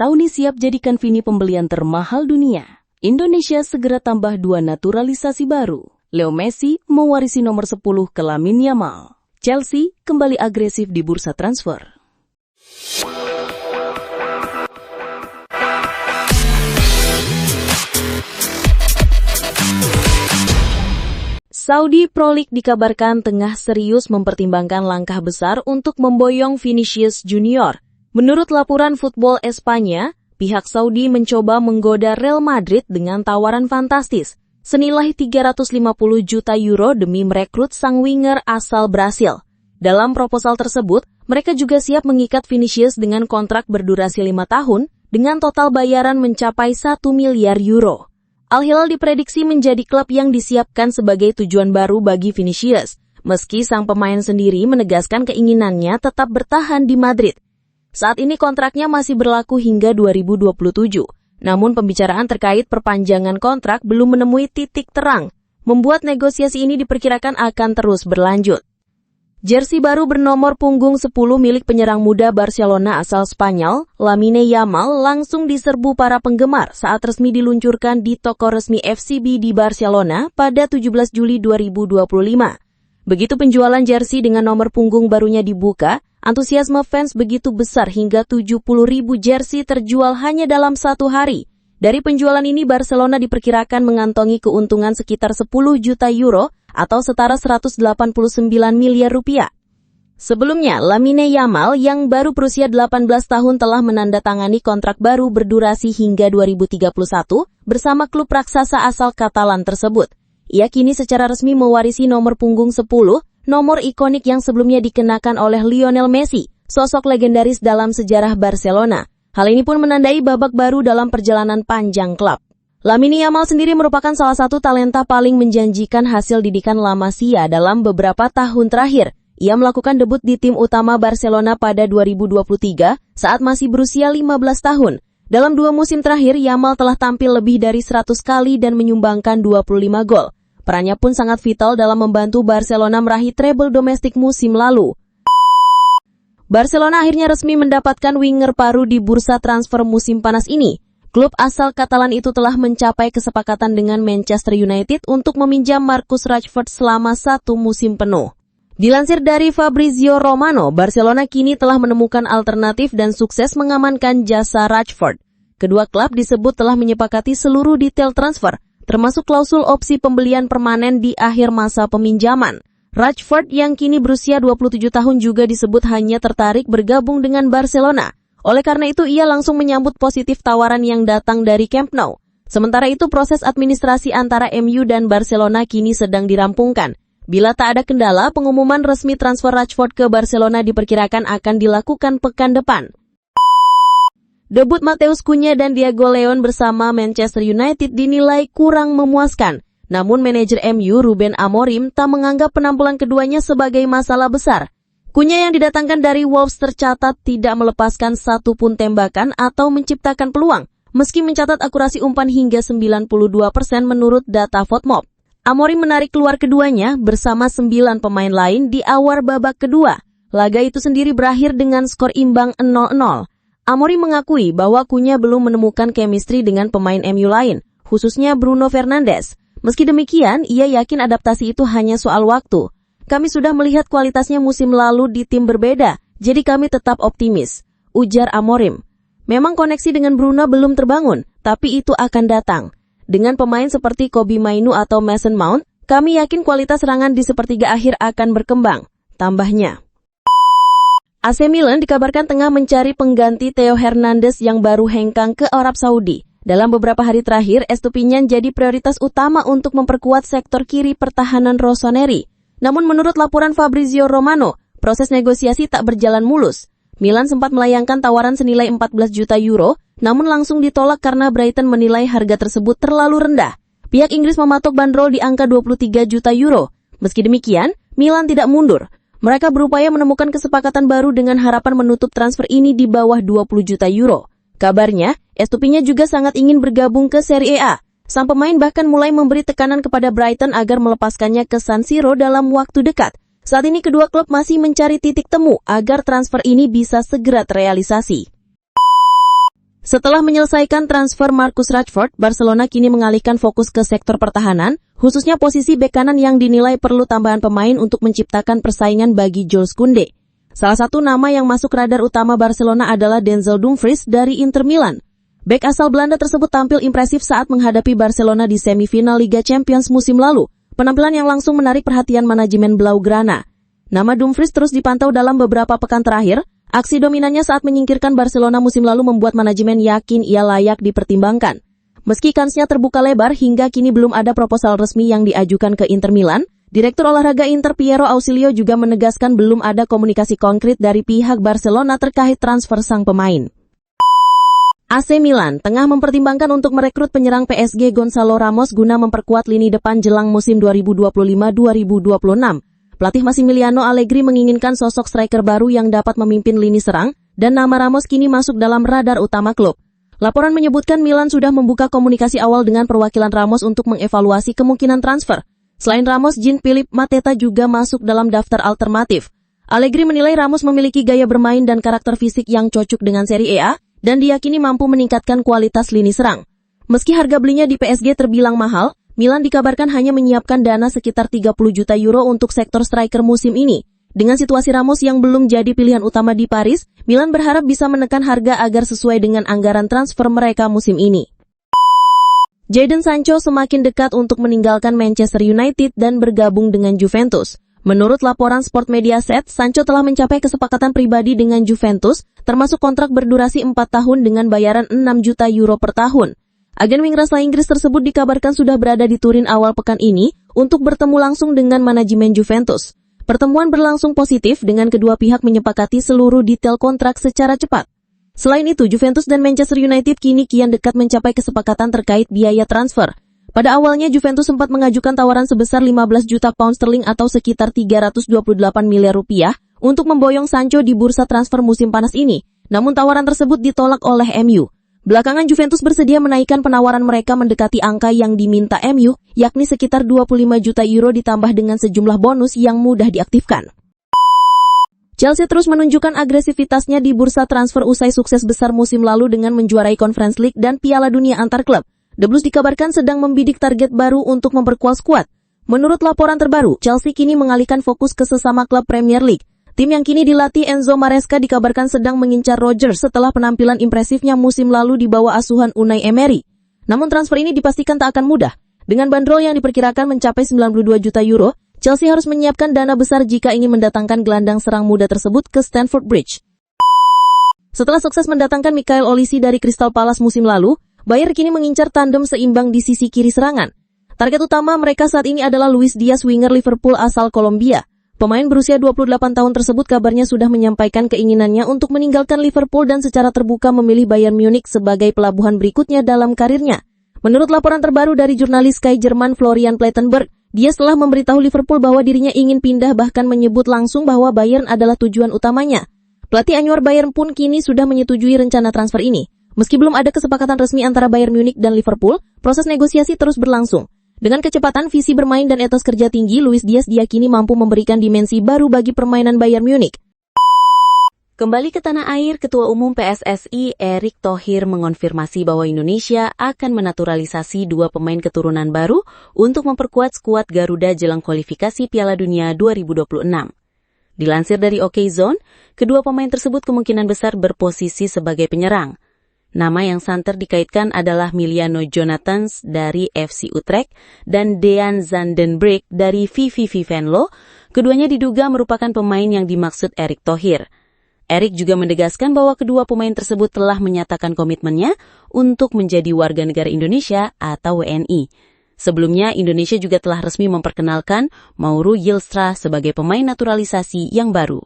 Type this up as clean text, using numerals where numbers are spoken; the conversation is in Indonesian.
Saudi siap jadikan Vini pembelian termahal dunia. Indonesia segera tambah 2 naturalisasi baru. Leo Messi mewarisi nomor 10 ke Lamine Yamal. Chelsea kembali agresif di bursa transfer. Saudi Pro League dikabarkan tengah serius mempertimbangkan langkah besar untuk memboyong Vinicius Junior. Menurut laporan Football Espanya, pihak Saudi mencoba menggoda Real Madrid dengan tawaran fantastis, senilai 350 juta euro demi merekrut sang winger asal Brasil. Dalam proposal tersebut, mereka juga siap mengikat Vinicius dengan kontrak berdurasi 5 tahun, dengan total bayaran mencapai 1 miliar euro. Al-Hilal diprediksi menjadi klub yang disiapkan sebagai tujuan baru bagi Vinicius, meski sang pemain sendiri menegaskan keinginannya tetap bertahan di Madrid. Saat ini kontraknya masih berlaku hingga 2027, namun pembicaraan terkait perpanjangan kontrak belum menemui titik terang, membuat negosiasi ini diperkirakan akan terus berlanjut. Jersey baru bernomor punggung 10 milik penyerang muda Barcelona asal Spanyol, Lamine Yamal, langsung diserbu para penggemar saat resmi diluncurkan di toko resmi FCB di Barcelona pada 17 Juli 2025. Begitu penjualan jersey dengan nomor punggung barunya dibuka, antusiasme fans begitu besar hingga 70.000 jersey terjual hanya dalam 1 hari. Dari penjualan ini, Barcelona diperkirakan mengantongi keuntungan sekitar 10 juta euro atau setara 189 miliar rupiah. Sebelumnya, Lamine Yamal yang baru berusia 18 tahun telah menandatangani kontrak baru berdurasi hingga 2031 bersama klub raksasa asal Katalan tersebut. Ia kini secara resmi mewarisi nomor punggung 10, nomor ikonik yang sebelumnya dikenakan oleh Lionel Messi, sosok legendaris dalam sejarah Barcelona. Hal ini pun menandai babak baru dalam perjalanan panjang klub. Lamine Yamal sendiri merupakan salah satu talenta paling menjanjikan hasil didikan La Masia dalam beberapa tahun terakhir. Ia melakukan debut di tim utama Barcelona pada 2023 saat masih berusia 15 tahun. Dalam 2 musim terakhir, Yamal telah tampil lebih dari 100 kali dan menyumbangkan 25 gol. Perannya pun sangat vital dalam membantu Barcelona meraih treble domestik musim lalu. Barcelona akhirnya resmi mendapatkan winger paru di bursa transfer musim panas ini. Klub asal Katalan itu telah mencapai kesepakatan dengan Manchester United untuk meminjam Marcus Rashford selama 1 musim penuh. Dilansir dari Fabrizio Romano, Barcelona kini telah menemukan alternatif dan sukses mengamankan jasa Rashford. Kedua klub disebut telah menyepakati seluruh detail transfer, termasuk klausul opsi pembelian permanen di akhir masa peminjaman. Rashford yang kini berusia 27 tahun juga disebut hanya tertarik bergabung dengan Barcelona. Oleh karena itu, ia langsung menyambut positif tawaran yang datang dari Camp Nou. Sementara itu, proses administrasi antara MU dan Barcelona kini sedang dirampungkan. Bila tak ada kendala, pengumuman resmi transfer Rashford ke Barcelona diperkirakan akan dilakukan pekan depan. Debut Matheus Cunha dan Diego Leon bersama Manchester United dinilai kurang memuaskan. Namun manajer MU Ruben Amorim tak menganggap penampilan keduanya sebagai masalah besar. Cunha yang didatangkan dari Wolves tercatat tidak melepaskan satu pun tembakan atau menciptakan peluang, meski mencatat akurasi umpan hingga 92% menurut data FotMob. Amorim menarik keluar keduanya bersama 9 pemain lain di awal babak kedua. Laga itu sendiri berakhir dengan skor imbang 0-0. Amorim mengakui bahwa Cunha belum menemukan chemistry dengan pemain MU lain, khususnya Bruno Fernandes. Meski demikian, ia yakin adaptasi itu hanya soal waktu. Kami sudah melihat kualitasnya musim lalu di tim berbeda, jadi kami tetap optimis, ujar Amorim. Memang koneksi dengan Bruno belum terbangun, tapi itu akan datang. Dengan pemain seperti Kobbie Mainoo atau Mason Mount, kami yakin kualitas serangan di sepertiga akhir akan berkembang, tambahnya. AC Milan dikabarkan tengah mencari pengganti Theo Hernandez yang baru hengkang ke Arab Saudi. Dalam beberapa hari terakhir, Estupiñán jadi prioritas utama untuk memperkuat sektor kiri pertahanan Rossoneri. Namun menurut laporan Fabrizio Romano, proses negosiasi tak berjalan mulus. Milan sempat melayangkan tawaran senilai 14 juta euro, namun langsung ditolak karena Brighton menilai harga tersebut terlalu rendah. Pihak Inggris mematok bandrol di angka 23 juta euro. Meski demikian, Milan tidak mundur. Mereka berupaya menemukan kesepakatan baru dengan harapan menutup transfer ini di bawah 20 juta euro. Kabarnya, Estupiñán juga sangat ingin bergabung ke Serie A. Sang pemain bahkan mulai memberi tekanan kepada Brighton agar melepaskannya ke San Siro dalam waktu dekat. Saat ini kedua klub masih mencari titik temu agar transfer ini bisa segera terrealisasi. Setelah menyelesaikan transfer Marcus Rashford, Barcelona kini mengalihkan fokus ke sektor pertahanan, khususnya posisi bek kanan yang dinilai perlu tambahan pemain untuk menciptakan persaingan bagi Jules Koundé. Salah satu nama yang masuk radar utama Barcelona adalah Denzel Dumfries dari Inter Milan. Bek asal Belanda tersebut tampil impresif saat menghadapi Barcelona di semifinal Liga Champions musim lalu, penampilan yang langsung menarik perhatian manajemen Blaugrana. Nama Dumfries terus dipantau dalam beberapa pekan terakhir. Aksi dominannya saat menyingkirkan Barcelona musim lalu membuat manajemen yakin ia layak dipertimbangkan. Meski kansnya terbuka lebar, hingga kini belum ada proposal resmi yang diajukan ke Inter Milan, Direktur Olahraga Inter Piero Ausilio juga menegaskan belum ada komunikasi konkret dari pihak Barcelona terkait transfer sang pemain. AC Milan tengah mempertimbangkan untuk merekrut penyerang PSG Gonzalo Ramos guna memperkuat lini depan jelang musim 2025-2026. Pelatih Massimiliano Allegri menginginkan sosok striker baru yang dapat memimpin lini serang, dan nama Ramos kini masuk dalam radar utama klub. Laporan menyebutkan Milan sudah membuka komunikasi awal dengan perwakilan Ramos untuk mengevaluasi kemungkinan transfer. Selain Ramos, Jean-Philippe Mateta juga masuk dalam daftar alternatif. Allegri menilai Ramos memiliki gaya bermain dan karakter fisik yang cocok dengan Serie A, dan diyakini mampu meningkatkan kualitas lini serang. Meski harga belinya di PSG terbilang mahal, Milan dikabarkan hanya menyiapkan dana sekitar 30 juta euro untuk sektor striker musim ini. Dengan situasi Ramos yang belum jadi pilihan utama di Paris, Milan berharap bisa menekan harga agar sesuai dengan anggaran transfer mereka musim ini. Jadon Sancho semakin dekat untuk meninggalkan Manchester United dan bergabung dengan Juventus. Menurut laporan Sport Mediaset, Sancho telah mencapai kesepakatan pribadi dengan Juventus, termasuk kontrak berdurasi 4 tahun dengan bayaran 6 juta euro per tahun. Agen wing asal Inggris tersebut dikabarkan sudah berada di Turin awal pekan ini untuk bertemu langsung dengan manajemen Juventus. Pertemuan berlangsung positif dengan kedua pihak menyepakati seluruh detail kontrak secara cepat. Selain itu, Juventus dan Manchester United kini kian dekat mencapai kesepakatan terkait biaya transfer. Pada awalnya, Juventus sempat mengajukan tawaran sebesar 15 juta pound sterling atau sekitar 328 miliar rupiah untuk memboyong Sancho di bursa transfer musim panas ini. Namun tawaran tersebut ditolak oleh MU. Belakangan Juventus bersedia menaikkan penawaran mereka mendekati angka yang diminta MU, yakni sekitar 25 juta euro ditambah dengan sejumlah bonus yang mudah diaktifkan. Chelsea terus menunjukkan agresivitasnya di bursa transfer usai sukses besar musim lalu dengan menjuarai Conference League dan Piala Dunia antar klub. The Blues dikabarkan sedang membidik target baru untuk memperkuat skuad. Menurut laporan terbaru, Chelsea kini mengalihkan fokus ke sesama klub Premier League. Tim yang kini dilatih Enzo Maresca dikabarkan sedang mengincar Rodgers setelah penampilan impresifnya musim lalu di bawah asuhan Unai Emery. Namun transfer ini dipastikan tak akan mudah. Dengan bandrol yang diperkirakan mencapai 92 juta euro, Chelsea harus menyiapkan dana besar jika ingin mendatangkan gelandang serang muda tersebut ke Stamford Bridge. Setelah sukses mendatangkan Michael Olise dari Crystal Palace musim lalu, Bayern kini mengincar tandem seimbang di sisi kiri serangan. Target utama mereka saat ini adalah Luis Diaz, winger Liverpool asal Kolombia. Pemain berusia 28 tahun tersebut kabarnya sudah menyampaikan keinginannya untuk meninggalkan Liverpool dan secara terbuka memilih Bayern Munich sebagai pelabuhan berikutnya dalam karirnya. Menurut laporan terbaru dari jurnalis Sky Jerman Florian Plettenberg, dia telah memberitahu Liverpool bahwa dirinya ingin pindah, bahkan menyebut langsung bahwa Bayern adalah tujuan utamanya. Pelatih anyar Bayern pun kini sudah menyetujui rencana transfer ini. Meski belum ada kesepakatan resmi antara Bayern Munich dan Liverpool, proses negosiasi terus berlangsung. Dengan kecepatan, visi bermain dan etos kerja tinggi, Luis Diaz diyakini mampu memberikan dimensi baru bagi permainan Bayern Munich. Kembali ke tanah air, Ketua Umum PSSI Erick Thohir mengonfirmasi bahwa Indonesia akan menaturalisasi 2 pemain keturunan baru untuk memperkuat skuad Garuda jelang kualifikasi Piala Dunia 2026. Dilansir dari OKZone, kedua pemain tersebut kemungkinan besar berposisi sebagai penyerang. Nama yang santer dikaitkan adalah Miliano Jonathans dari FC Utrecht dan Dean Zandenbreek dari VVV Venlo. Keduanya diduga merupakan pemain yang dimaksud Erick Thohir. Erick juga menegaskan bahwa kedua pemain tersebut telah menyatakan komitmennya untuk menjadi warga negara Indonesia atau WNI. Sebelumnya, Indonesia juga telah resmi memperkenalkan Mauro Yilstra sebagai pemain naturalisasi yang baru.